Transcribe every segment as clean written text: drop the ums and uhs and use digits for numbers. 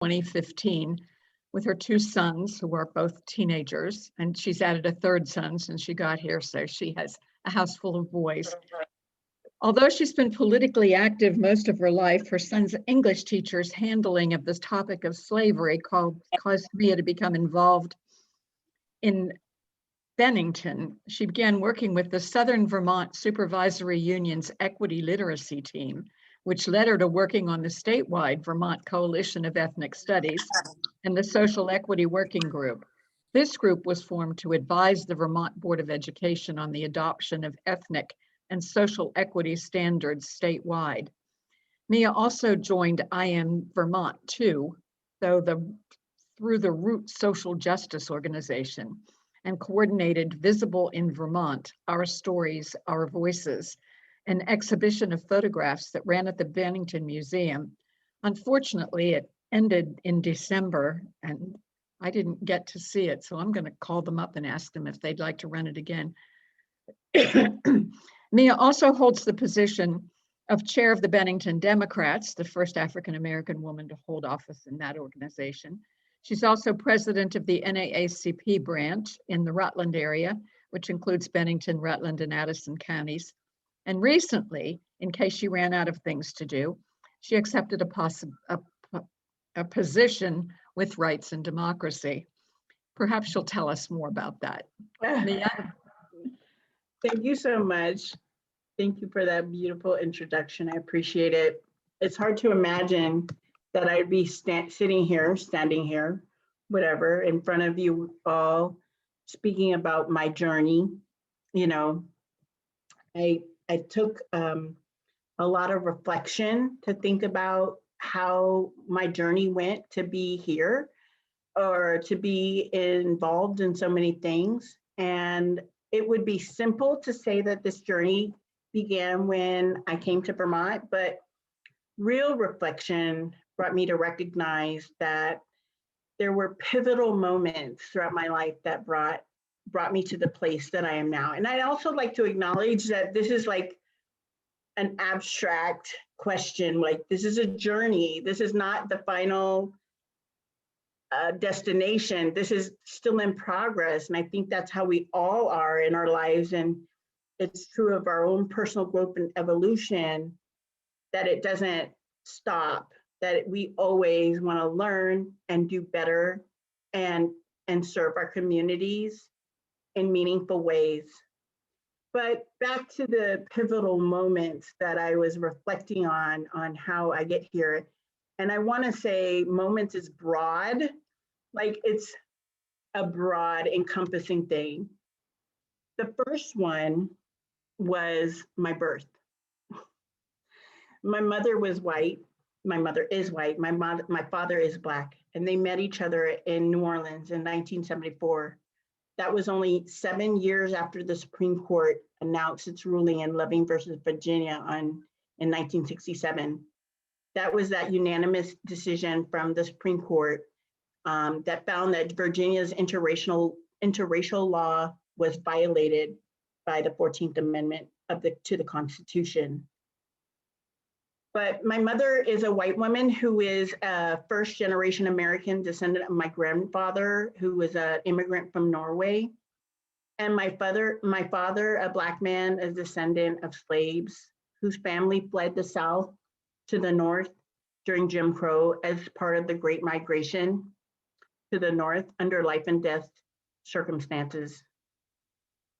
2015 with her two sons, who are both teenagers, and she's added a third son since she got here, so she has a house full of boys. Although she's been politically active most of her life, her son's English teacher's handling of this topic of slavery caused Mia to become involved in Bennington. She began working with the Southern Vermont Supervisory Union's Equity Literacy Team, which led her to working on the statewide Vermont Coalition of Ethnic Studies and the Social Equity Working Group. This group was formed to advise the Vermont Board of Education on the adoption of ethnic and social equity standards statewide. Mia also joined I Am Vermont too, through the Root Social Justice Organization, and coordinated Visible in Vermont, Our Stories, Our Voices, an exhibition of photographs that ran at the Bennington Museum. Unfortunately, it ended in December and I didn't get to see it, so I'm going to call them up and ask them if they'd like to run it again. Mia also holds the position of chair of the Bennington Democrats, the first African-American woman to hold office in that organization. She's also president of the NAACP branch in the Rutland area, which includes Bennington, Rutland, and Addison counties. And recently, in case she ran out of things to do, she accepted a position with Rights and Democracy. Perhaps she'll tell us more about that. Mia? Thank you so much. Thank you for that beautiful introduction. I appreciate it. It's hard to imagine that I'd be standing here, whatever, in front of you all, speaking about my journey. You know, I took a lot of reflection to think about how my journey went to be here or to be involved in so many things. And it would be simple to say that this journey began when I came to Vermont, but real reflection brought me to recognize that there were pivotal moments throughout my life that brought me to the place that I am now. And I'd also like to acknowledge that this is like an abstract question, like this is a journey. This is not the final destination. This is still in progress. And I think that's how we all are in our lives. And it's true of our own personal growth and evolution, that it doesn't stop, that we always want to learn and do better and serve our communities in meaningful ways. But back to the pivotal moments that I was reflecting on how I get here. And I want to say moments is broad, like it's a broad encompassing thing. The first one was my birth. My mother was white. My mother is white. My father is Black, and they met each other in New Orleans in 1974. That was only 7 years after the Supreme Court announced its ruling in Loving versus Virginia in 1967. That was that unanimous decision from the Supreme Court that found that Virginia's interracial law was violated by the 14th Amendment to the Constitution. But my mother is a white woman who is a first-generation American descendant of my grandfather, who was an immigrant from Norway. And my father, a Black man, a descendant of slaves whose family fled the South to the North during Jim Crow as part of the Great Migration to the North under life and death circumstances.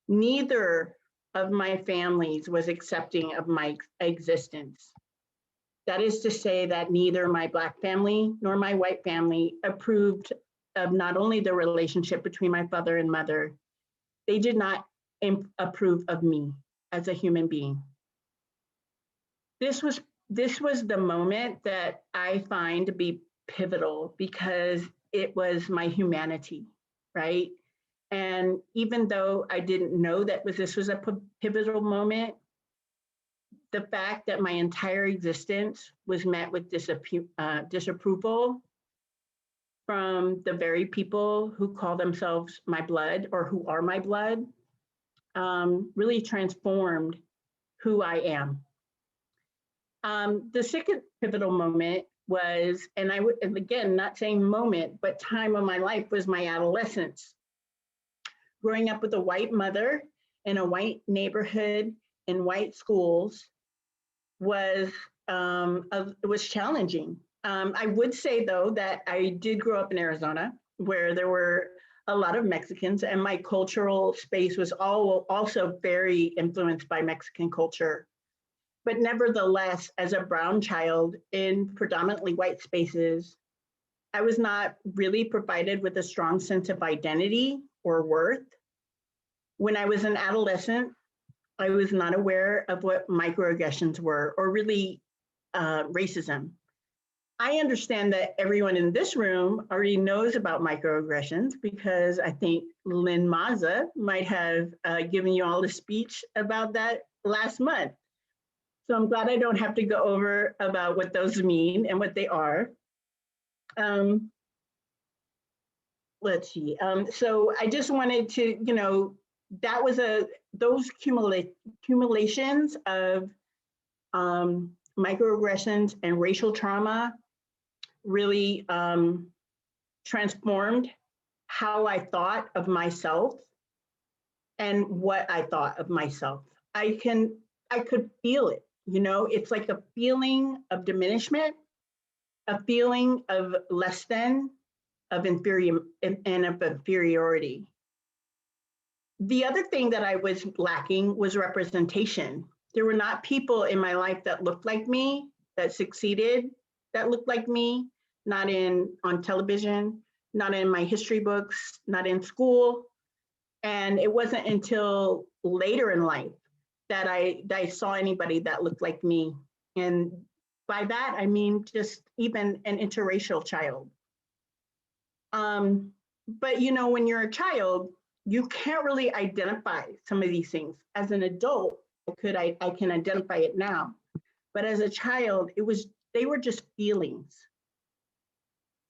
Neither of my families was accepting of my existence. That is to say that neither my Black family nor my white family approved of not only the relationship between my father and mother, they did not approve of me as a human being. This was the moment that I find to be pivotal because it was my humanity, right? And even though I didn't know that this was a pivotal moment, the fact that my entire existence was met with disapproval from the very people who call themselves my blood or who are my blood really transformed who I am. The second pivotal moment was, and I would, and again, not saying moment, but time of my life was my adolescence. Growing up with a white mother in a white neighborhood in white schools was challenging. I would say though that I did grow up in Arizona, where there were a lot of Mexicans, and my cultural space was also very influenced by Mexican culture. But nevertheless, as a brown child in predominantly white spaces, I was not really provided with a strong sense of identity or worth. When I was an adolescent, I was not aware of what microaggressions were, or really racism. I understand that everyone in this room already knows about microaggressions, because I think Lynn Maza might have given you all a speech about that last month. So I'm glad I don't have to go over about what those mean and what they are. Let's see. So I just wanted to, that was those accumulations of microaggressions and racial trauma really transformed how I thought of myself and what I thought of myself. I could feel it, it's like a feeling of diminishment, a feeling of less than, of inferiority. The other thing that I was lacking was representation. There were not people in my life that looked like me, that succeeded, that looked like me, not on television, not in my history books, not in school. And it wasn't until later in life that I saw anybody that looked like me. And by that, I mean just even an interracial child. But when you're a child, you can't really identify some of these things. As an adult, I can identify it now. But as a child, they were just feelings.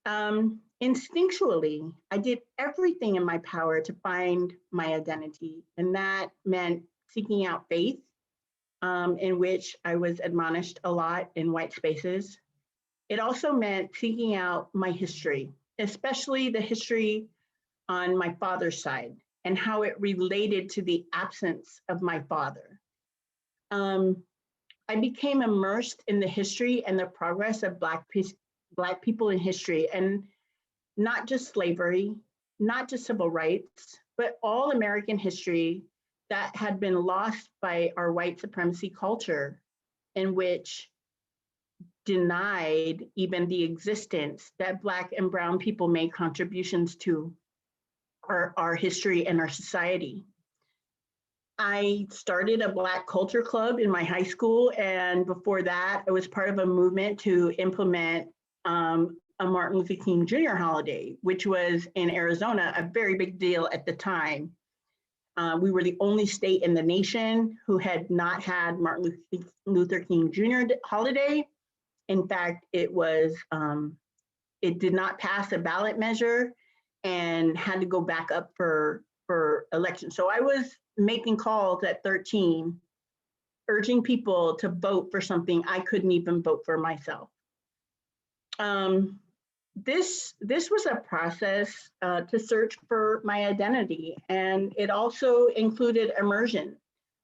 Instinctually, I did everything in my power to find my identity. And that meant seeking out faith, in which I was admonished a lot in white spaces. It also meant seeking out my history, especially the history on my father's side and how it related to the absence of my father. I became immersed in the history and the progress of Black people in history, and not just slavery, not just civil rights, but all American history that had been lost by our white supremacy culture, in which denied even the existence that Black and brown people made contributions to our history and our society. I started a Black culture club in my high school, and before that, I was part of a movement to implement a Martin Luther King Jr. holiday, which was in Arizona a very big deal at the time. We were the only state in the nation who had not had Martin Luther King Jr. holiday. In fact, it did not pass a ballot measure and had to go back up for election. So I was making calls at 13, urging people to vote for something I couldn't even vote for myself. This was a process to search for my identity, and it also included immersion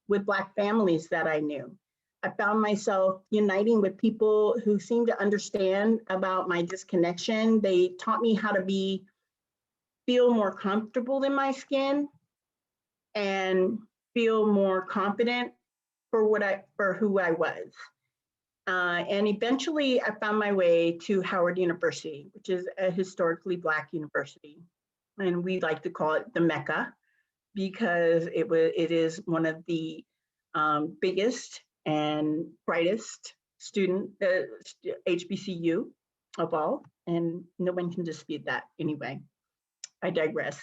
with Black families that I knew. I found myself uniting with people who seemed to understand about my disconnection. They taught me how to feel more comfortable in my skin and feel more confident for who I was. And eventually I found my way to Howard University, which is a historically Black university. And we like to call it the Mecca, because it is one of the biggest and brightest HBCU of all, and no one can dispute that. Anyway, I digress.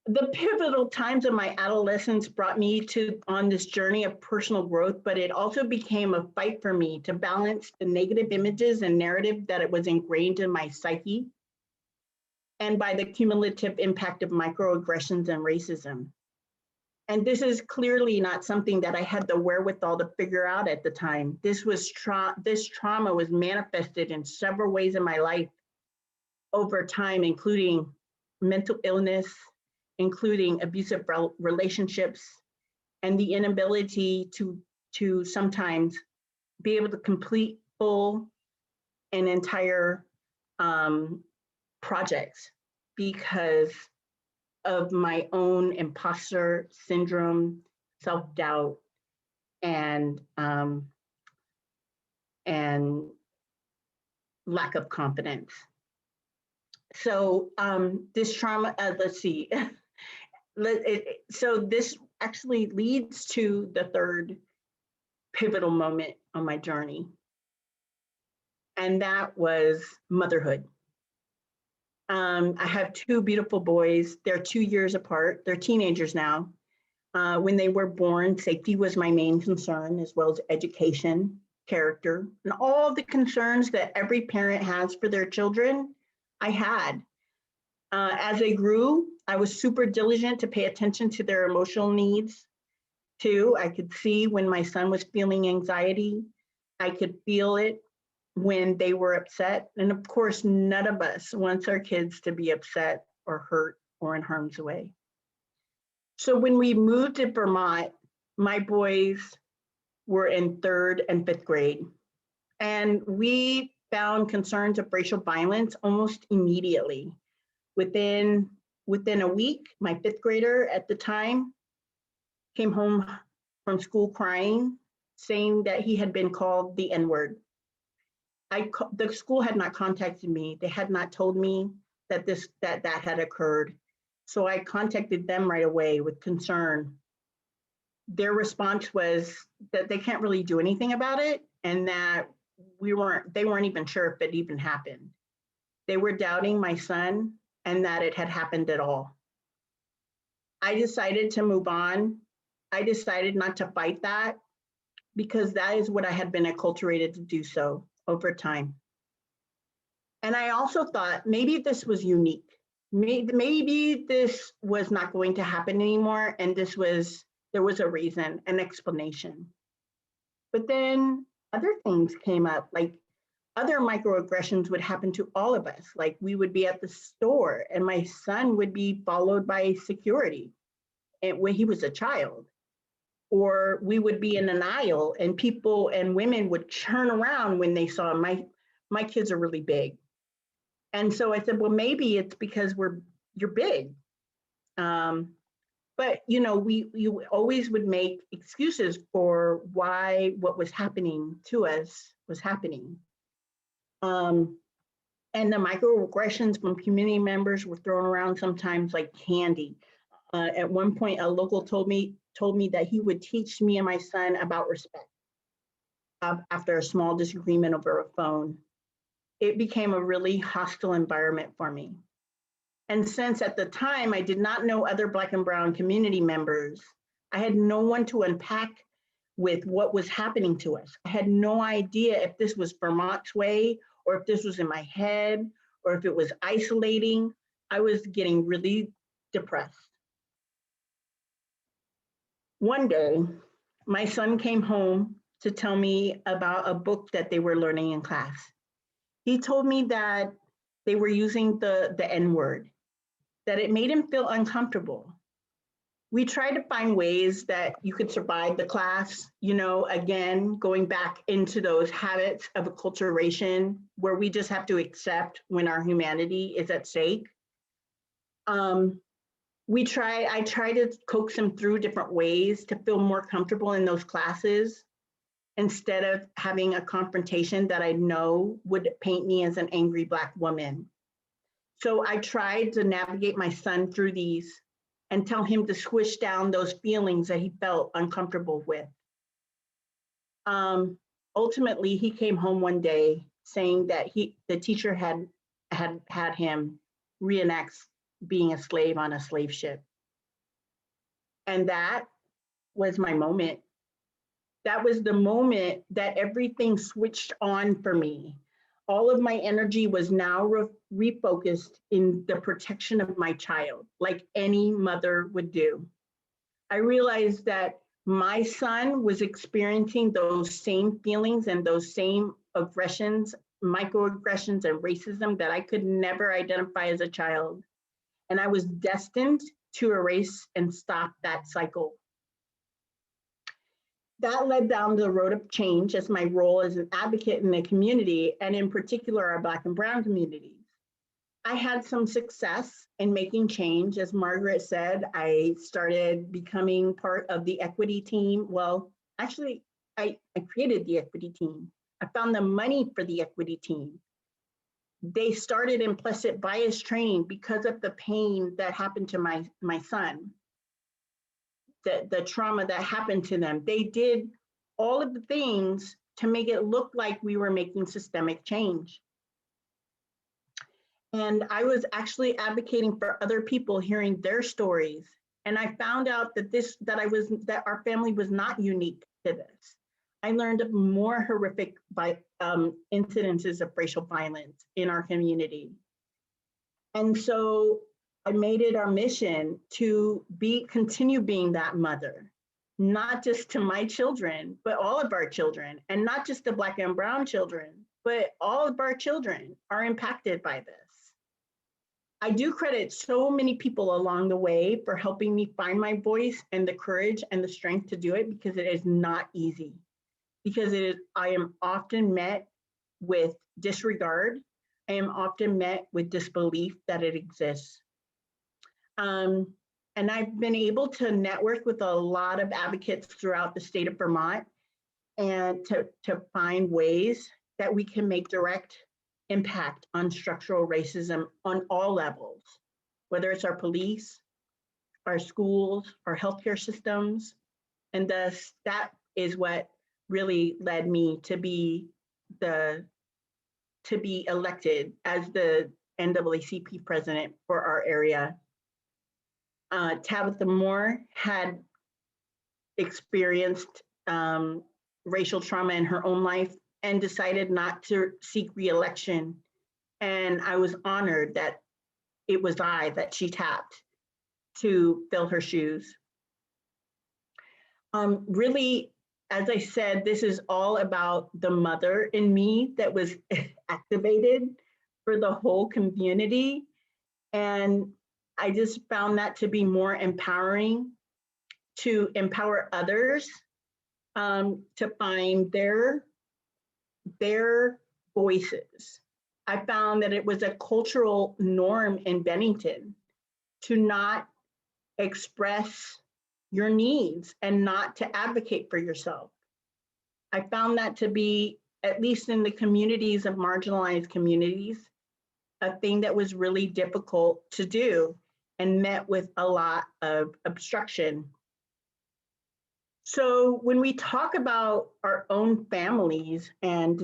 The pivotal times of my adolescence brought me on this journey of personal growth, but it also became a fight for me to balance the negative images and narrative that it was ingrained in my psyche, and by the cumulative impact of microaggressions and racism. And this is clearly not something that I had the wherewithal to figure out at the time. This trauma was manifested in several ways in my life over time, including mental illness, including abusive relationships, and the inability to sometimes be able to complete full and entire projects because of my own imposter syndrome, self-doubt, and lack of confidence. So this trauma, let's see. So this actually leads to the third pivotal moment on my journey. And that was motherhood. I have two beautiful boys. They're 2 years apart. They're teenagers now. When they were born, safety was my main concern, as well as education, character, and all the concerns that every parent has for their children, I had. As they grew, I was super diligent to pay attention to their emotional needs too. I could see when my son was feeling anxiety. I could feel it when they were upset. And of course, none of us wants our kids to be upset or hurt or in harm's way. So when we moved to Vermont, my boys were in 3rd and 5th grade. And we found concerns of racial violence almost immediately. Within a week, my 5th grader at the time came home from school crying, saying that he had been called the N-word. The school had not contacted me. They had not told me that that had occurred. So I contacted them right away with concern. Their response was that they can't really do anything about it, and that they weren't even sure if it even happened. They were doubting my son and that it had happened at all. I decided to move on. I decided not to fight that because that is what I had been acculturated to do so over time. And I also thought maybe this was unique. Maybe this was not going to happen anymore, and there was a reason, an explanation. But then other things came up, like other microaggressions would happen to all of us. Like we would be at the store and my son would be followed by security when he was a child. Or we would be in an aisle and people and women would turn around when they saw my kids are really big. And so I said, well, maybe it's because you're big. But you always would make excuses for why what was happening to us was happening. And the microaggressions from community members were thrown around sometimes like candy. At one point, a local told me that he would teach me and my son about respect after a small disagreement over a phone. It became a really hostile environment for me. And since at the time I did not know other Black and Brown community members, I had no one to unpack with what was happening to us. I had no idea if this was Vermont's way or if this was in my head or if it was isolating. I was getting really depressed. One day, my son came home to tell me about a book that they were learning in class. He told me that they were using the N-word, that it made him feel uncomfortable. We tried to find ways that you could survive the class, again, going back into those habits of acculturation where we just have to accept when our humanity is at stake. I try to coax him through different ways to feel more comfortable in those classes instead of having a confrontation that I know would paint me as an angry Black woman. So I tried to navigate my son through these and tell him to squish down those feelings that he felt uncomfortable with. Ultimately, he came home one day saying that the teacher had him reenact being a slave on a slave ship. And that was my moment. That was the moment that everything switched on for me. All of my energy was now refocused in the protection of my child, like any mother would do. I realized that my son was experiencing those same feelings and those same aggressions, microaggressions and racism that I could never identify as a child. And I was destined to erase and stop that cycle. That led down the road of change as my role as an advocate in the community, and in particular, our Black and Brown communities. I had some success in making change. As Margaret said, I started becoming part of the equity team. Well, actually, I created the equity team. I found the money for the equity team. They started implicit bias training because of the pain that happened to my son, the trauma that happened to them. They did all of the things to make it look like we were making systemic change. And I was actually advocating for other people, hearing their stories. And I found out that our family was not unique to this. I learned of more horrific incidences of racial violence in our community. And so I made it our mission to continue being that mother, not just to my children, but all of our children, and not just the Black and Brown children, but all of our children are impacted by this. I do credit so many people along the way for helping me find my voice and the courage and the strength to do it, because it is not easy. Because I am often met with disregard. I am often met with disbelief that it exists. And I've been able to network with a lot of advocates throughout the state of Vermont, and to find ways that we can make direct impact on structural racism on all levels, whether it's our police, our schools, our healthcare systems. And thus, that is what really led me to be elected as the NAACP president for our area. Tabitha Moore had experienced racial trauma in her own life and decided not to seek re-election. And I was honored that it was that she tapped to fill her shoes. Really, as I said, this is all about the mother in me that was activated for the whole community. And I just found that to be more empowering, to empower others to find their voices. I found that it was a cultural norm in Bennington to not express your needs and not to advocate for yourself. I found that to be, at least in the communities of marginalized communities, a thing that was really difficult to do and met with a lot of obstruction. So when we talk about our own families and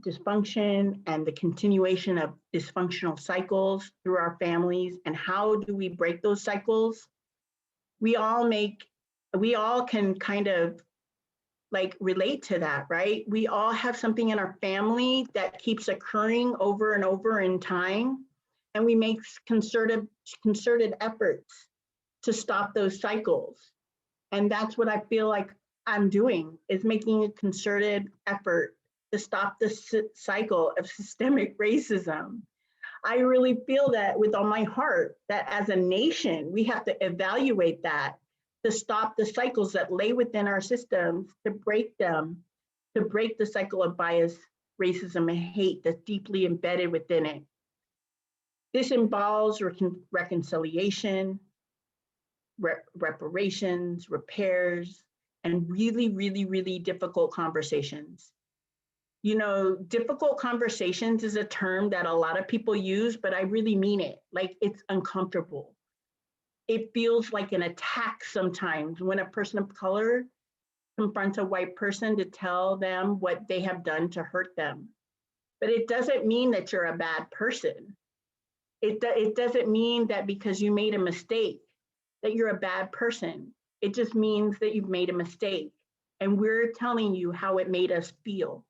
dysfunction and the continuation of dysfunctional cycles through our families, and how do we break those cycles, we all can kind of like relate to that, right? We all have something in our family that keeps occurring over and over in time, and we make concerted efforts to stop those cycles. And that's what I feel like I'm doing, is making a concerted effort to stop this cycle of systemic racism. I really feel that with all my heart, that as a nation, we have to evaluate that, to stop the cycles that lay within our systems, to break them, to break the cycle of bias, racism, and hate that's deeply embedded within it. This involves reconciliation, reparations, repairs, and really, really, really difficult conversations. You know, difficult conversations is a term that a lot of people use, but I really mean it. Like, it's uncomfortable. It feels like an attack sometimes when a person of color confronts a white person to tell them what they have done to hurt them. But it doesn't mean that you're a bad person. It doesn't mean that because you made a mistake that you're a bad person. It just means that you've made a mistake, and we're telling you how it made us feel.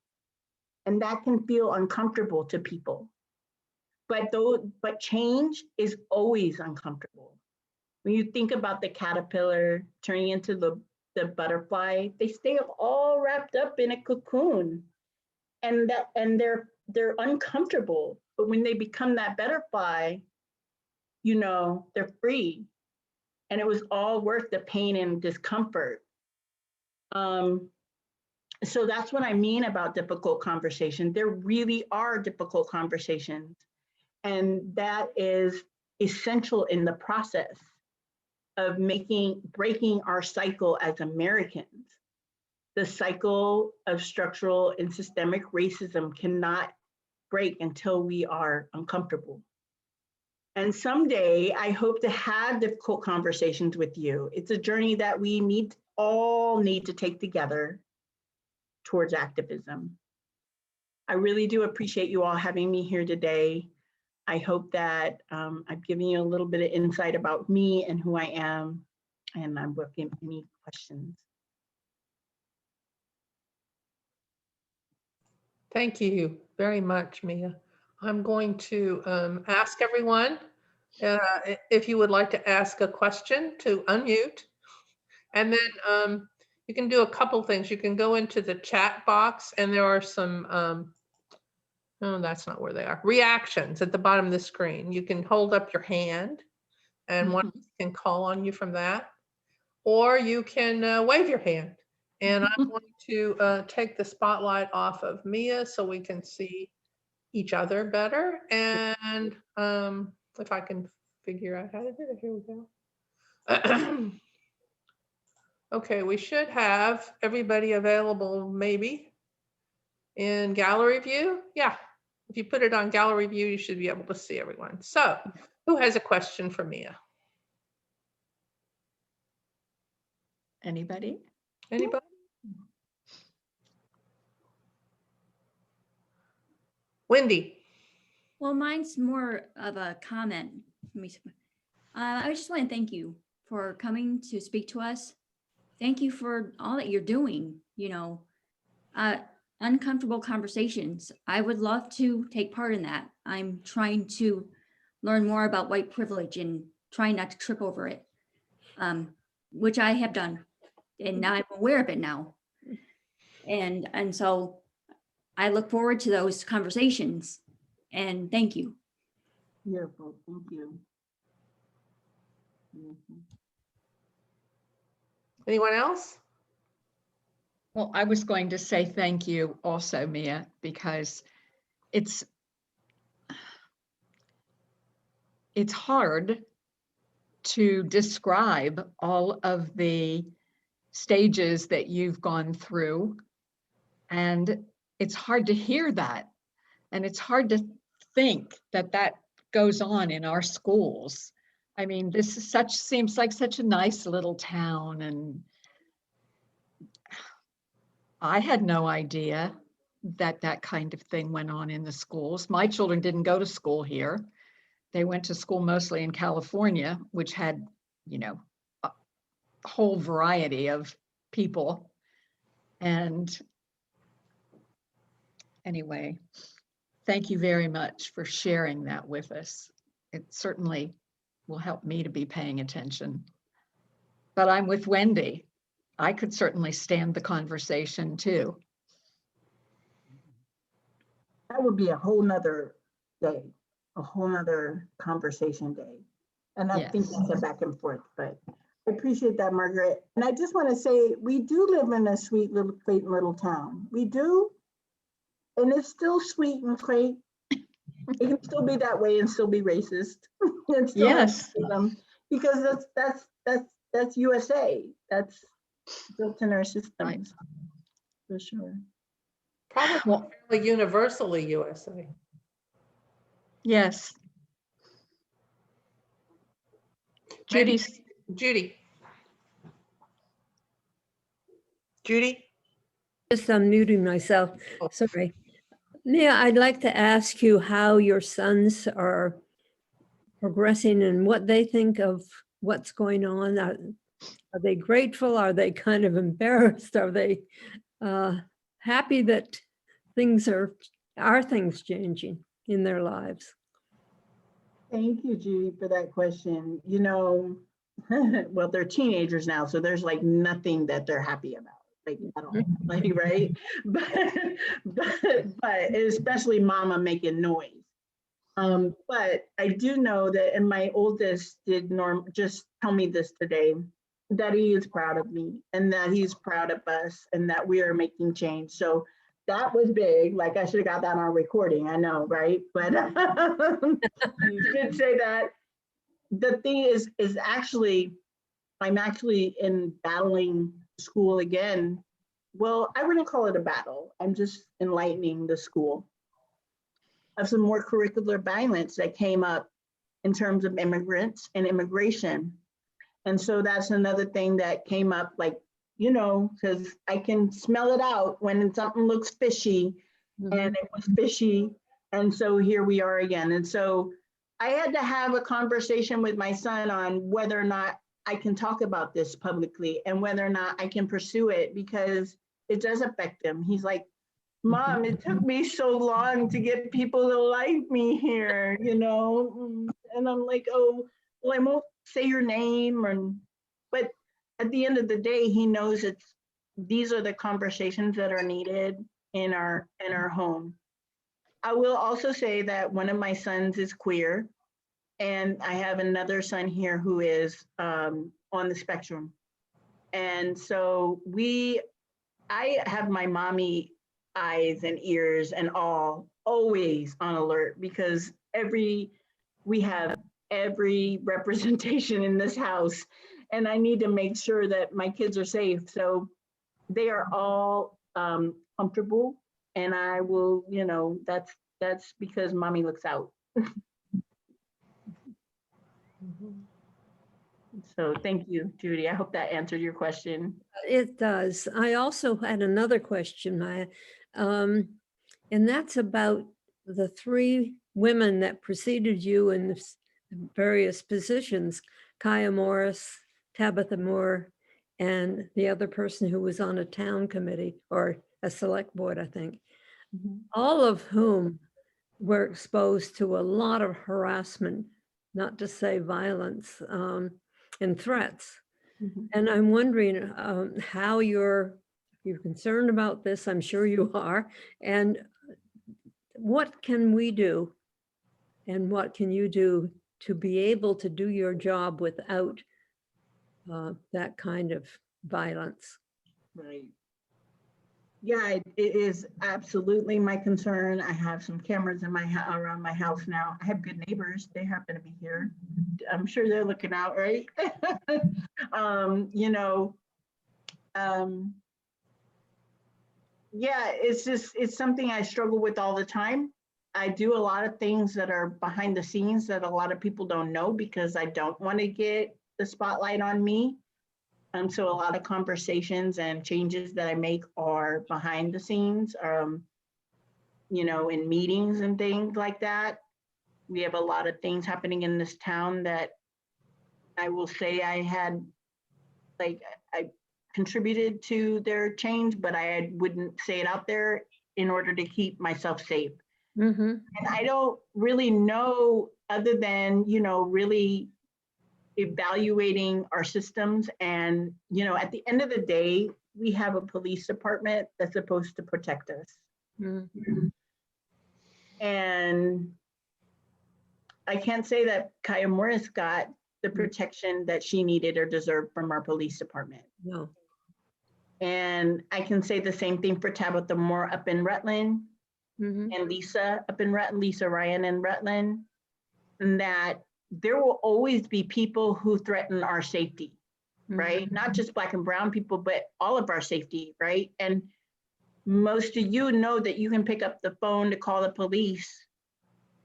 And that can feel uncomfortable to people. But change is always uncomfortable. When you think about the caterpillar turning into the butterfly, they stay all wrapped up in a cocoon, and they're uncomfortable. But when they become that butterfly, you know, they're free, and it was all worth the pain and discomfort. So that's what I mean about difficult conversations. There really are difficult conversations, and that is essential in the process of breaking our cycle as Americans. The cycle of structural and systemic racism cannot break until we are uncomfortable. And someday I hope to have difficult conversations with you. It's a journey that we all need to take together towards activism. I really do appreciate you all having me here today. I hope that I've given you a little bit of insight about me and who I am, and I'm welcome any questions. Thank you very much, Mia. I'm going to ask everyone if you would like to ask a question to unmute. And then you can do a couple things. You can go into the chat box, and there are some, no, that's not where they are, reactions at the bottom of the screen. You can hold up your hand and one can call on you from that, or you can wave your hand. And I'm going to take the spotlight off of Mia so we can see each other better. And if I can figure out how to do it, here we go. Okay, we should have everybody available maybe in gallery view. Yeah, if you put it on gallery view, you should be able to see everyone. So who has a question for Mia? Anybody? Anybody? Wendy. Well, mine's more of a comment. I just want to thank you for coming to speak to us. Thank you for all that you're doing, you know, uncomfortable conversations. I would love to take part in that. I'm trying to learn more about white privilege and trying not to trip over it, which I have done. And now I'm aware of it now. And so I look forward to those conversations, and thank you. Beautiful, thank you. Anyone else? Well, I was going to say thank you also, Mia, because it's hard to describe all of the stages that you've gone through. And it's hard to hear that. And it's hard to think that that goes on in our schools. I mean, this is seems like such a nice little town, and I had no idea that that kind of thing went on in the schools. My children didn't go to school here. They went to school mostly in California, which had, you know, a whole variety of people. And anyway, thank you very much for sharing that with us. It certainly will help me to be paying attention. But I'm with Wendy. I could certainly stand the conversation too. That would be a whole nother day, a whole nother conversation day. And I think that's a back and forth, but I appreciate that, Margaret. And I just want to say, we do live in a sweet little, quaint little town. We do. And it's still sweet and quaint. It can still be that way and still be racist. And still Yes. Because that's USA. That's built in our systems, Right. for sure. Probably fairly universally USA. Yes. Judy. Judy? Just unmuting myself. Oh. Sorry. Mia, I'd like to ask you how your sons are progressing and what they think of what's going on. Are they grateful? Are they kind of embarrassed? Are they happy that things are things changing in their lives? Thank you, Judy, for that question. You know, well, they're teenagers now, so there's like nothing that they're happy about, like at all, like, right? But especially mama making noise. But I do know that, and my oldest did just tell me this today, that he is proud of me and that he's proud of us and that we are making change. So that was big. Like I should have got that on recording. I know, right? But he did say that. The thing is actually, I'm actually in battling school again. Well, I wouldn't call it a battle. I'm just enlightening the school of some more curricular violence that came up in terms of immigrants and immigration. And so that's another thing that came up, like, you know, because I can smell it out when something looks fishy, and it was fishy. And so here we are again. And so I had to have a conversation with my son on whether or not I can talk about this publicly and whether or not I can pursue it, because it does affect him. He's like, Mom, it took me so long to get people to like me here, you know? And I'm like, oh, well, I won't say your name. But at the end of the day, he knows these are the conversations that are needed in our home. I will also say that one of my sons is queer, and I have another son here who is on the spectrum. And so I have my mommy eyes and ears and always on alert, because we have every representation in this house, and I need to make sure that my kids are safe. So they are all comfortable, and I will, you know, that's because mommy looks out. So thank you, Judy. I hope that answered your question. It does. I also had another question, Maya, and that's about the three women that preceded you in various positions, Kaya Morris, Tabitha Moore, and the other person who was on a town committee or a select board, I think, all of whom were exposed to a lot of harassment, not to say violence, and threats. And I'm wondering how you're concerned about this. I'm sure you are. And what can we do? And what can you do to be able to do your job without that kind of violence? Right. Yeah, it is absolutely my concern. I have some cameras in around my house now. I have good neighbors. They happen to be here. I'm sure they're looking out, right? You know, yeah, it's something I struggle with all the time. I do a lot of things that are behind the scenes that a lot of people don't know, because I don't want to get the spotlight on me. So a lot of conversations and changes that I make are behind the scenes, you know, in meetings and things like that. We have a lot of things happening in this town that I will say I contributed to their change, but I wouldn't say it out there in order to keep myself safe. And I don't really know, other than, you know, really evaluating our systems. And, you know, at the end of the day, we have a police department that's supposed to protect us. And I can't say that Kaya Morris got the protection that she needed or deserved from our police department. No. And I can say the same thing for Tabitha Moore up in Rutland, and Lisa up in Rutland, Lisa Ryan in Rutland, and that there will always be people who threaten our safety, right? Not just Black and brown people, but all of our safety, right? And most of you know that you can pick up the phone to call the police,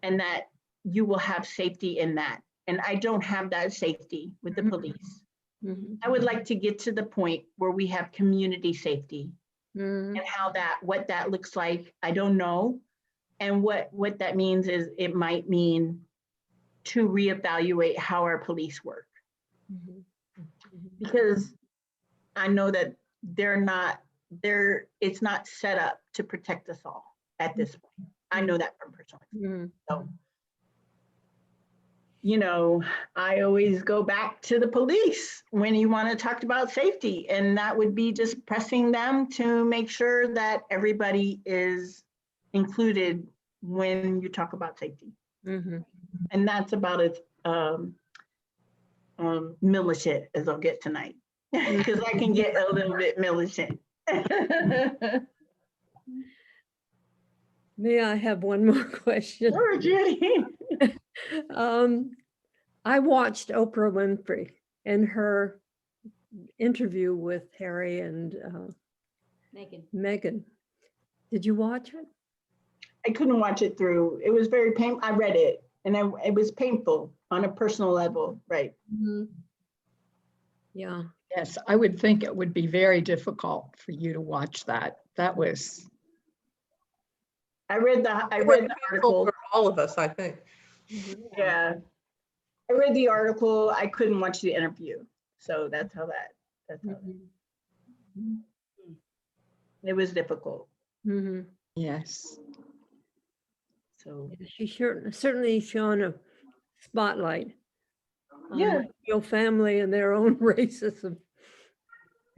and that you will have safety in that. And I don't have that safety with the police. I would like to get to the point where we have community safety, and what that looks like, I don't know. And what that means is it might mean to reevaluate how our police work. Because I know that it's not set up to protect us all at this point. I know that from personal experience. So you know, I always go back to the police when you want to talk about safety, and that would be just pressing them to make sure that everybody is included when you talk about safety. Mhm. And that's about as militant as I'll get tonight, because I can get a little bit militant. May I have one more question? Sure, Judy. I watched Oprah Winfrey in her interview with Harry and Megan. Meghan. Did you watch it? I couldn't watch it through. It was very painful. I read it, and it was painful on a personal level, right? Yeah. Yes, I would think it would be very difficult for you to watch that. That was, I read the article. For all of us, I think. Yeah, I read the article. I couldn't watch the interview, so that's how it was difficult. Mhm. yes. So She certainly shone a spotlight on yeah, your family and their own racism.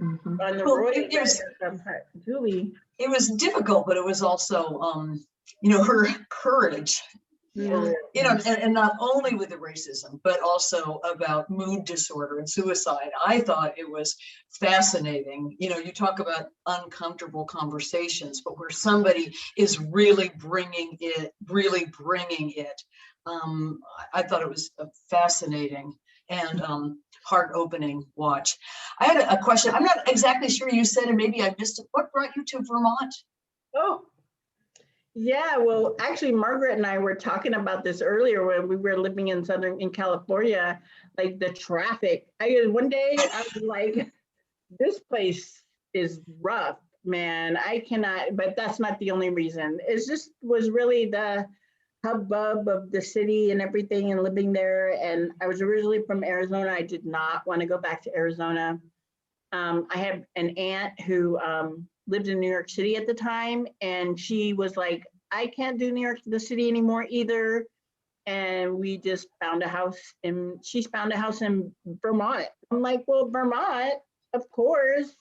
Mhm. on the Well, Roy it was- part, Julie. It was difficult, but it was also, you know, her courage, Mhm. you know, and not only with the racism, but also about mood disorder and suicide. I thought it was fascinating. You know, you talk about uncomfortable conversations, but where somebody is really bringing it. I thought it was a fascinating and heart-opening watch. I had a question. I'm not exactly sure you said, and maybe I missed it. What brought you to Vermont? Oh, yeah. Well, actually, Margaret and I were talking about this earlier when we were living in California, like the traffic. One day I was like, this place is rough, man. I cannot, but that's not the only reason. It just was really the hubbub of the city and everything and living there. And I was originally from Arizona. I did not want to go back to Arizona. I had an aunt who lived in New York City at the time, and she was like, I can't do New York, the city anymore either. And we just found a house, and she's found a house in Vermont. I'm like, well, Vermont, of course.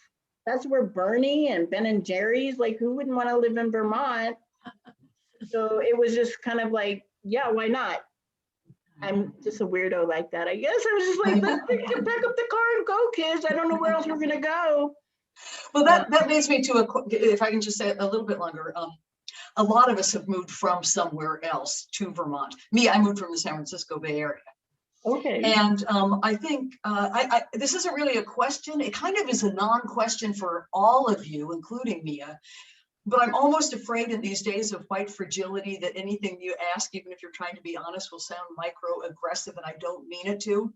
That's where Bernie and Ben and Jerry's, like, who wouldn't want to live in Vermont? So it was just kind of like, yeah, why not? I'm just a weirdo like that, I guess. I was just like, let's pack up the car and go, kids. I don't know where else we're gonna go. Well, that leads me to if I can just say a little bit longer. A lot of us have moved from somewhere else to Vermont. Me, I moved from the San Francisco Bay Area. Okay. And I think this isn't really a question. It kind of is a non-question for all of you, including Mia. But I'm almost afraid in these days of white fragility that anything you ask, even if you're trying to be honest, will sound microaggressive, and I don't mean it to.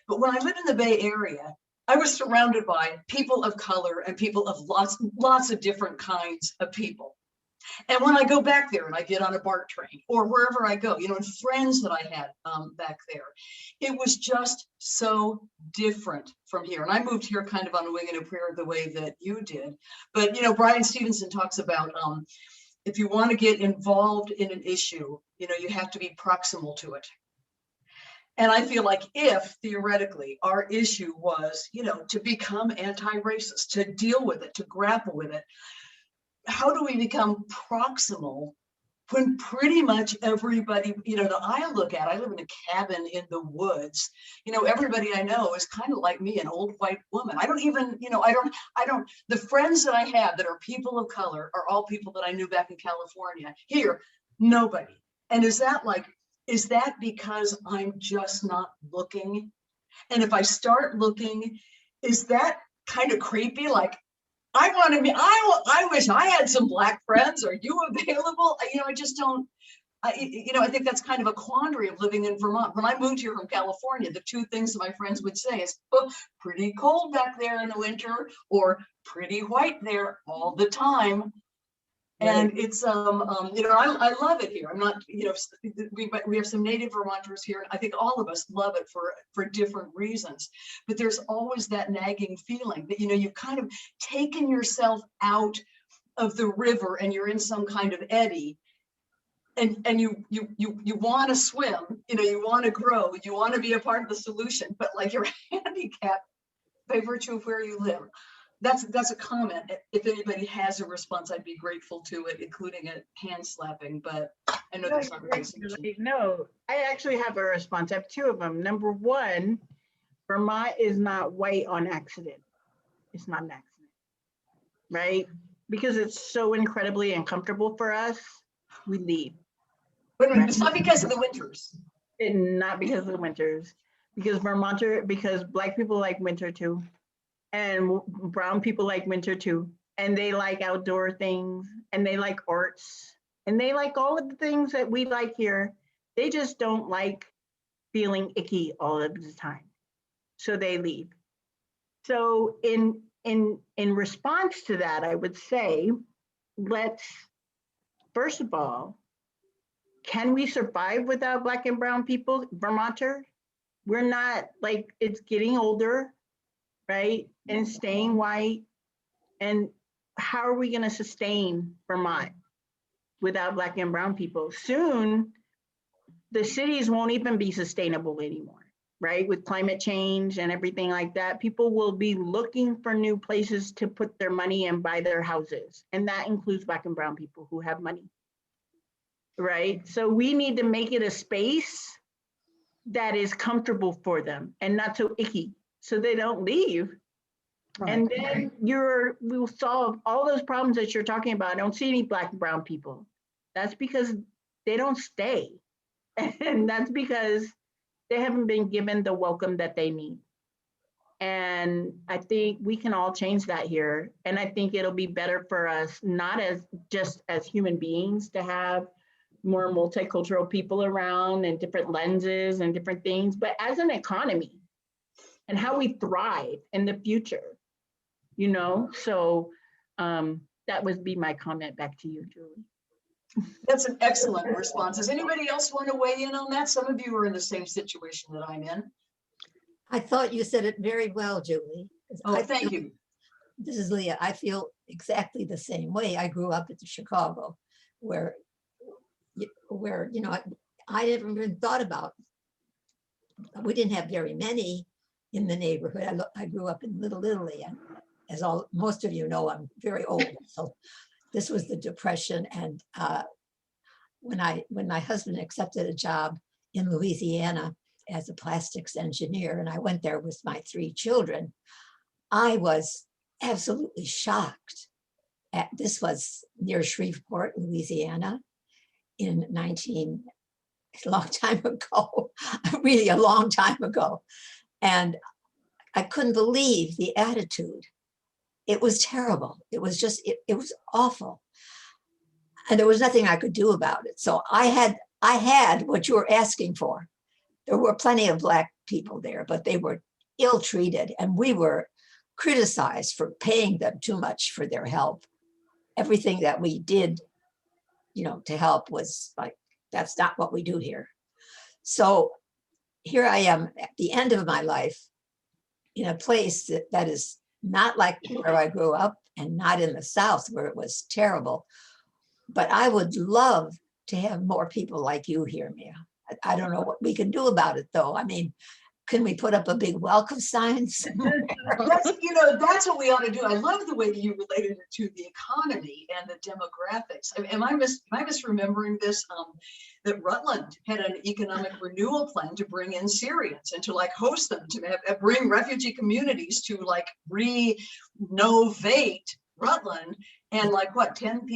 But when I lived in the Bay Area, I was surrounded by people of color and people of lots of different kinds of people. And when I go back there and I get on a BART train or wherever I go, you know, and friends that I had back there, it was just so different from here. And I moved here kind of on a wing and a prayer the way that you did. But, you know, Brian Stevenson talks about if you want to get involved in an issue, you know, you have to be proximal to it. And I feel like if theoretically our issue was, you know, to become anti-racist, to deal with it, to grapple with it, how do we become proximal when pretty much everybody, you know, that I look at, I live in a cabin in the woods, you know, everybody I know is kind of like me, an old white woman. I don't even, you know, the friends that I have that are people of color are all people that I knew back in California. Here, nobody. And is that because I'm just not looking? And if I start looking, is that kind of creepy? Like, I wish I had some Black friends. Are you available? You know, I just don't, you know, I think that's kind of a quandary of living in Vermont. When I moved here from California, the two things that my friends would say is, oh, pretty cold back there in the winter, or pretty white there all the time. And it's, you know, I love it here. I'm not, you know, we have some native Vermonters here. And I think all of us love it for different reasons. But there's always that nagging feeling that, you know, you've kind of taken yourself out of the river and you're in some kind of eddy. and you want to swim, you want to grow, you want to be a part of the solution, but like you're handicapped by virtue of where you live. That's a comment. If anybody has a response, I'd be grateful to it, including a hand slapping, but I know that's not really a solution. No, I actually have a response. I have two of them. Number one, Vermont is not white on accident. It's not an accident, right? Because it's so incredibly uncomfortable for us, we leave. But it's not because of the winters. And not because of the winters, because because Black people like winter too. And brown people like winter too. And they like outdoor things, and they like arts, and they like all of the things that we like here. They just don't like feeling icky all of the time. So they leave. So in response to that, I would say, let's, first of all, can we survive without Black and brown people, Vermonter? We're not, like, it's getting older, right? And staying white. And how are we gonna sustain Vermont without Black and brown people? Soon, the cities won't even be sustainable anymore, right? With climate change and everything like that, people will be looking for new places to put their money and buy their houses. And that includes Black and brown people who have money, right? So we need to make it a space that is comfortable for them and not so icky, so they don't leave. And then we'll solve all those problems that you're talking about. I don't see any Black and brown people. That's because they don't stay. And that's because they haven't been given the welcome that they need. And I think we can all change that here. And I think it'll be better for us, not as just as human beings, to have more multicultural people around and different lenses and different things, but as an economy and how we thrive in the future, So that would be my comment. Back to you, Julie. That's an excellent response. Does anybody else want to weigh in on that? Some of you are in the same situation that I'm in. I thought you said it very well, Julie. Oh, thank you. This is Leah. I feel exactly the same way. I grew up in Chicago, where I never even thought about. We didn't have very many in the neighborhood. I grew up in Little Italy, and as most of you know, I'm very old. So this was the Depression, and when my husband accepted a job in Louisiana as a plastics engineer, and I went there with my 3 children, I was absolutely shocked. This was near Shreveport, Louisiana, in a long time ago, really a long time ago. And I couldn't believe the attitude. It was terrible. It was just, it was awful. And there was nothing I could do about it. So I had what you were asking for. There were plenty of Black people there, but they were ill-treated, and we were criticized for paying them too much for their help. Everything that we did, to help was like, that's not what we do here. So here I am at the end of my life in a place that is not like where I grew up, and not in the South where it was terrible. But I would love to have more people like you here, Mia. I don't know what we can do about it, though. I mean, can we put up a big welcome signs? That's what we ought to do. I love the way that you related it to the economy and the demographics. Am I misremembering this? That Rutland had an economic renewal plan to bring in Syrians and to host them, to bring refugee communities to renovate Rutland. And 10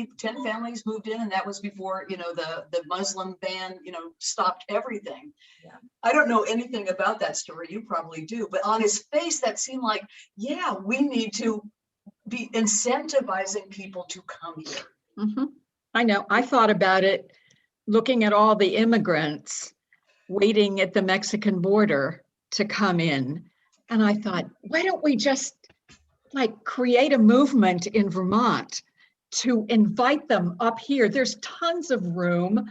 families moved in, and that was before, the Muslim ban, stopped everything. Yeah. I don't know anything about that story. You probably do, but on his face, that seemed like, yeah, we need to be incentivizing people to come here. Mm-hmm. I know. I thought about it, looking at all the immigrants waiting at the Mexican border to come in. And I thought, why don't we just create a movement in Vermont to invite them up here? There's tons of room.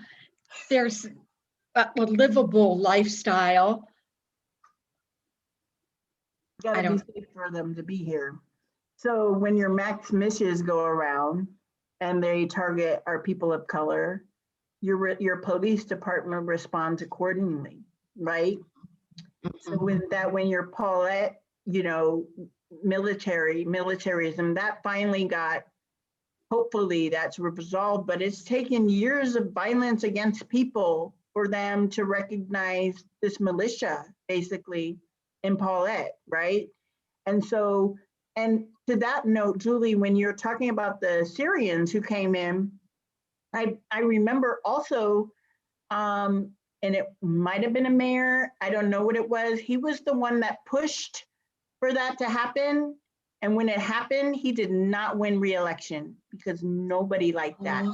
There's a livable lifestyle. Gotta be safe for them to be here. So when your Max Mishes go around and they target our people of color, your police department responds accordingly, right? So with that, when you're Paulette, you know, militarism, that finally got, hopefully that's resolved, but it's taken years of violence against people for them to recognize this militia, basically, in Paulette, right? And so, and to that note, Julie, when you're talking about the Syrians who came in, I remember also, and it might have been a mayor, I don't know what it was. He was the one that pushed for that to happen. And when it happened, he did not win re-election because nobody liked that.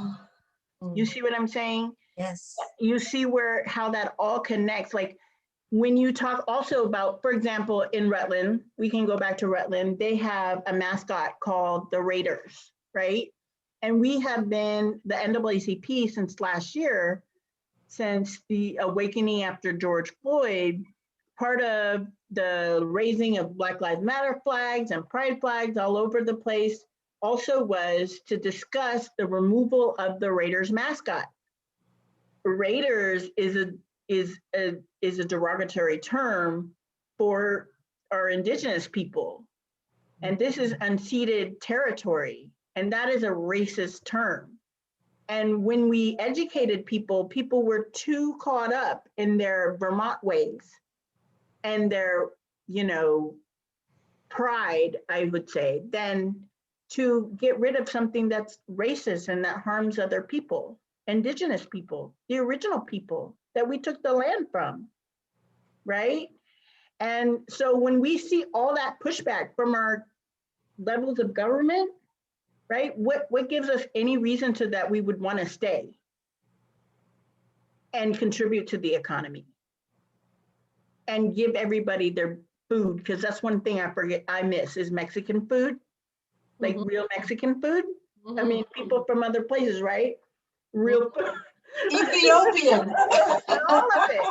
You see what I'm saying? Yes. You see how that all connects. Like when you talk also about, for example, in Rutland, we can go back to Rutland, they have a mascot called the Raiders, right? And we have been the NAACP since last year, since the awakening after George Floyd, part of the raising of Black Lives Matter flags and pride flags all over the place also was to discuss the removal of the Raiders mascot. Raiders is a derogatory term for our indigenous people. And this is unceded territory. And that is a racist term. And when we educated people, people were too caught up in their Vermont ways and their, you know, pride, I would say, than to get rid of something that's racist and that harms other people, indigenous people, the original people that we took the land from, right? And so when we see all that pushback from our levels of government, right? What gives us any reason to that we would want to stay and contribute to the economy and give everybody their food? Because that's one thing I miss is Mexican food, like real Mexican food. I mean, people from other places, right? Real food. Ethiopian. All of it,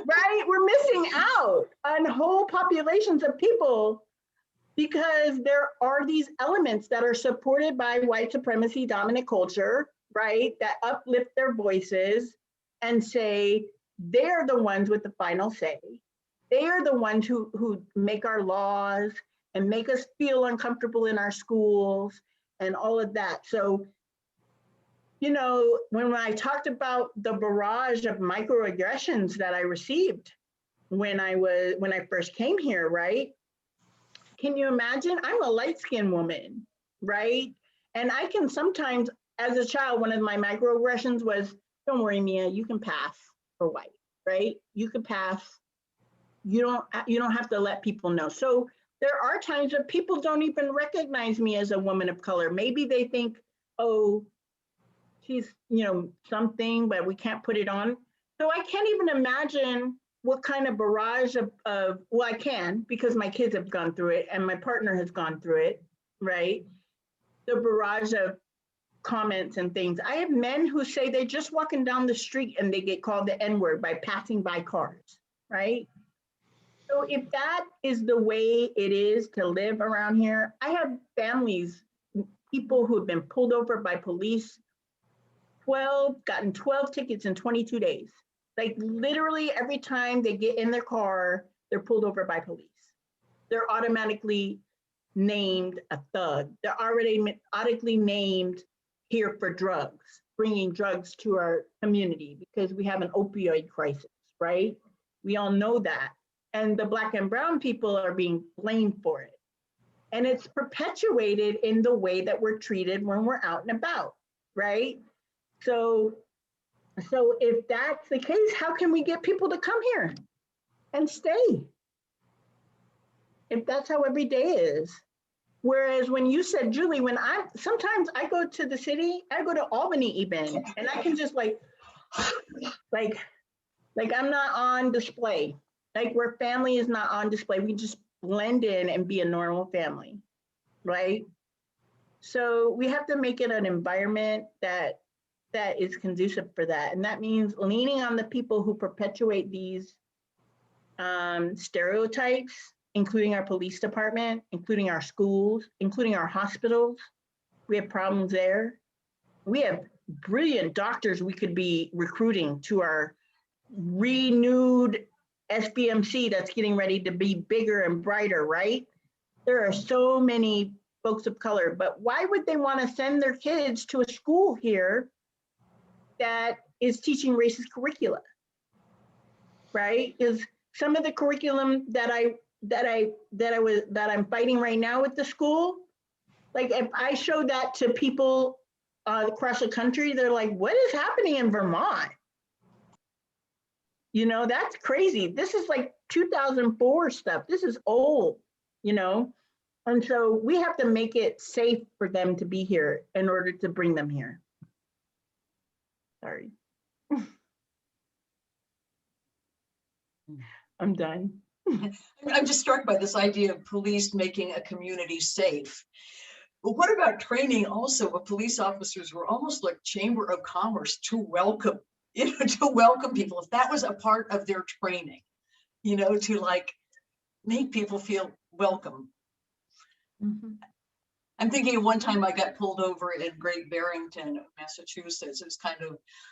right? We're missing out on whole populations of people because there are these elements that are supported by white supremacy dominant culture, right? That uplift their voices and say they're the ones with the final say. They are the ones who make our laws and make us feel uncomfortable in our schools and all of that. So, you know, when I talked about the barrage of microaggressions that I received when I first came here, right? Can you imagine? I'm a light-skinned woman, right? And I can sometimes, as a child, one of my microaggressions was, don't worry, Mia, you can pass for white, right? You can pass. You don't have to let people know. So there are times that people don't even recognize me as a woman of color. Maybe they think, oh, she's, you know, something, but we can't put it on. So I can't even imagine what kind of barrage of well, I can, because my kids have gone through it and my partner has gone through it, right? The barrage of comments and things. I have men who say they're just walking down the street and they get called the N-word by passing by cars, right? So if that is the way it is to live around here, I have families, people who have been pulled over by police, gotten 12 tickets in 22 days. Like literally every time they get in their car, they're pulled over by police. They're automatically named a thug. They're already automatically named here for drugs, bringing drugs to our community because we have an opioid crisis, right? We all know that. And the Black and brown people are being blamed for it. And it's perpetuated in the way that we're treated when we're out and about, right? So if that's the case, how can we get people to come here and stay? If that's how every day is. Whereas when you said, Julie, sometimes I go to the city, I go to Albany even, and I can just like I'm not on display. Like where family is not on display, we just blend in and be a normal family, right? So we have to make it an environment that is conducive for that. And that means leaning on the people who perpetuate these stereotypes, including our police department, including our schools, including our hospitals. We have problems there. We have brilliant doctors we could be recruiting to our renewed SBMC that's getting ready to be bigger and brighter, right? There are so many folks of color, but why would they want to send their kids to a school here that is teaching racist curricula, right? Is some of the curriculum that I'm fighting right now with the school, like if I show that to people across the country, they're like, what is happening in Vermont? You know, that's crazy. This is like 2004 stuff. This is old, you know? And so we have to make it safe for them to be here in order to bring them here. Sorry. I'm done. I'm just struck by this idea of police making a community safe. But what about training also of police officers who are almost like Chamber of Commerce to welcome, to welcome people, if that was a part of their training, to like make people feel welcome. I'm thinking of one time I got pulled over in Great Barrington, Massachusetts. It was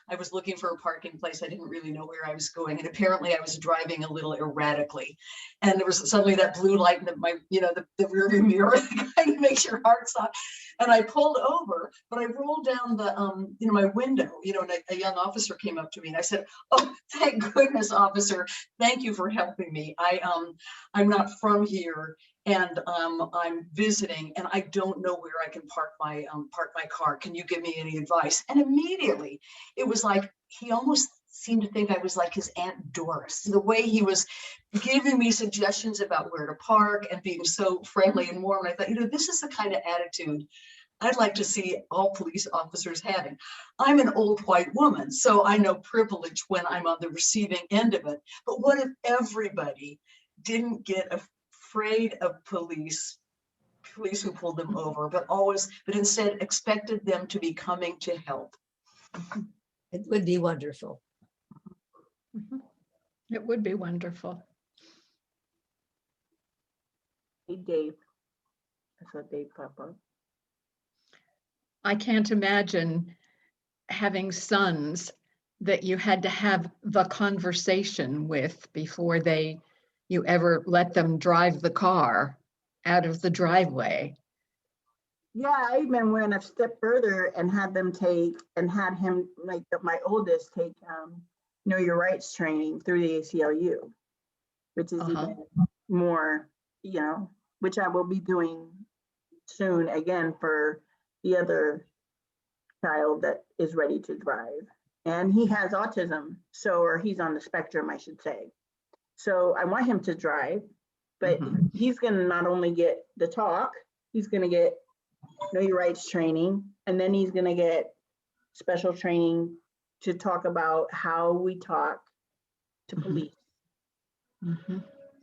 I was looking for a parking place. I didn't really know where I was going. And apparently I was driving a little erratically. And there was suddenly that blue light in the rearview mirror that kind of makes your heart stop. And I pulled over, but I rolled down the, my window, and a young officer came up to me and I said, oh, thank goodness, officer. Thank you for helping me. I'm not from here. And I'm visiting and I don't know where I can park my car. Can you give me any advice? And immediately it was like, he almost seemed to think I was like his Aunt Doris, the way he was giving me suggestions about where to park and being so friendly and warm. I thought, this is the kind of attitude I'd like to see all police officers having. I'm an old white woman, so I know privilege when I'm on the receiving end of it. But what if everybody didn't get afraid of police who pulled them over, but instead expected them to be coming to help? It would be wonderful. It would be wonderful. Hey, Dave. I saw Dave pop up. I can't imagine having sons that you had to have the conversation with before you ever let them drive the car out of the driveway. Yeah, I even went a step further and had him, like my oldest, take Know Your Rights training through the ACLU, which is even more, which I will be doing soon again for the other child that is ready to drive. And he has autism, or he's on the spectrum, I should say. So I want him to drive, but he's going to not only get the talk, he's going to get Know Your Rights training, and then he's going to get special training to talk about how we talk to police.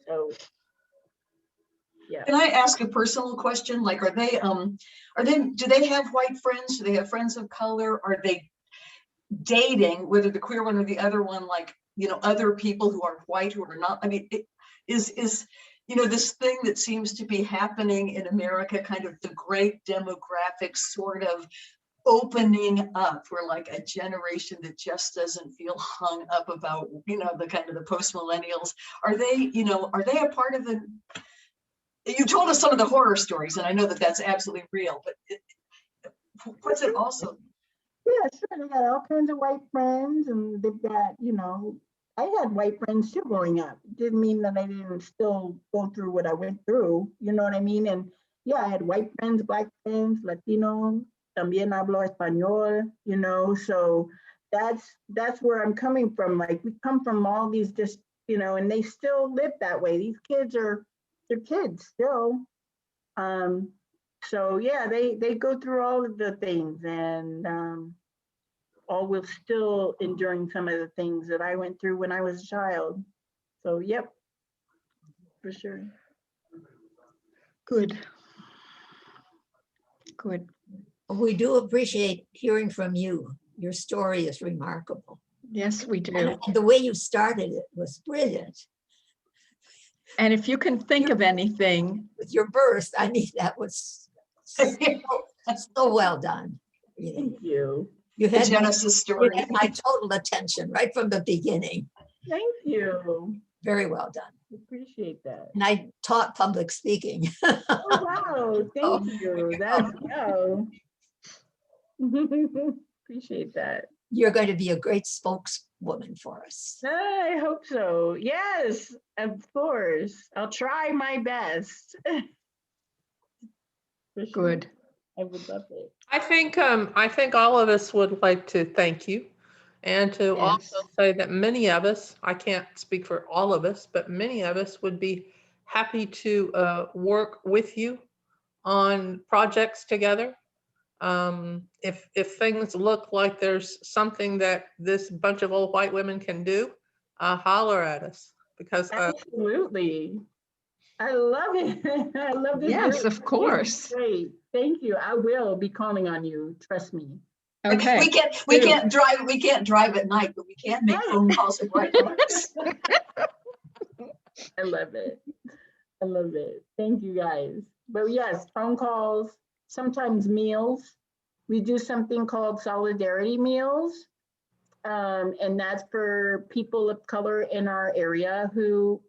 So, yeah. Can I ask a personal question? Like, do they have white friends? Do they have friends of color? Are they dating, whether the queer one or the other one, like, other people who are white who are not? I mean, is this thing that seems to be happening in America, kind of the great demographic sort of opening up. We're like a generation that just doesn't feel hung up about, the kind of the post-millennials. Are they a part of the, you told us some of the horror stories, and I know that that's absolutely real, but what's it also? Yeah, sure. They got all kinds of white friends, and they've got, I had white friends too growing up. It didn't mean that I didn't still go through what I went through, you know what I mean? And yeah, I had white friends, black friends, Latino, también hablo español, so that's where I'm coming from. Like, we come from all these just, and they still live that way. These kids they're kids still. So yeah, they go through all of the things, and all while still enduring some of the things that I went through when I was a child. So yep, for sure. Good. We do appreciate hearing from you. Your story is remarkable. Yes, we do. And the way you started it was brilliant. And if you can think of anything. With your burst, I mean, that was so well done. Really. Thank you. You The had my, Genesis you story. had my total attention right from the beginning. Thank you. Very well done. Appreciate that. And I taught public speaking. Oh, wow. Oh, Thank you. That's go. Appreciate that. You're going to be a great spokeswoman for us. I hope so. Yes, of course. I'll try my best. For sure. Good. I would love it. I think all of us would like to thank you and to also Yes. say that many of us, I can't speak for all of us, but many of us would be happy to work with you on projects together. If things look like there's something that this bunch of old white women can do, holler at us because Absolutely. I love it. I love this. Yes, group. of course. Great. Thank you. I will be calling on you. Trust me. Okay. We can't drive at night, but we can make phone calls at right times. I love it. I love it. Thank you guys. But yes, phone calls, sometimes meals. We do something called solidarity meals. And that's for people of color in our area who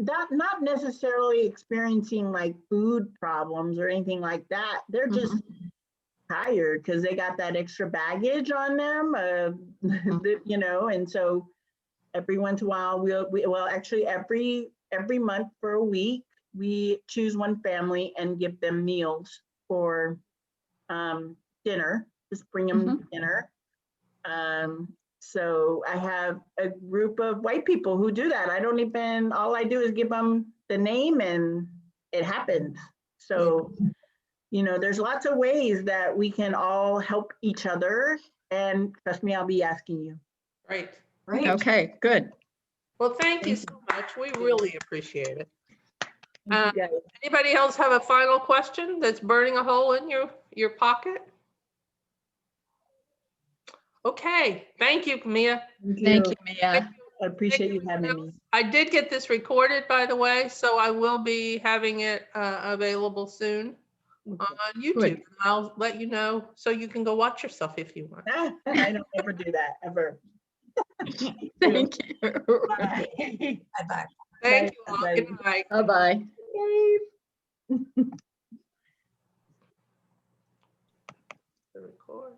not necessarily experiencing like food problems or anything like that. They're just tired because they got that extra baggage on them, you know, and so every once in a while, well, actually every month for a week, we choose one family and give them meals for dinner, just bring them dinner. So I have a group of white people who do that. All I do is give them the name and it happens. So, you know, there's lots of ways that we can all help each other. And trust me, I'll be asking you. great. Great. Okay, good. Well, thank you so much. We really appreciate it. Thank you guys. Anybody else have a final question that's burning a hole in your pocket? Okay, thank you, Mia. Thank you, Mia. I appreciate you having me. I did get this recorded, by the way, so I will be having it available soon on YouTube. Good. I'll let you know so you can go watch yourself if you want. I don't ever do that, ever. Thank you. Bye. Bye-bye. Thank you all. Bye. Good night. Bye-bye. The record.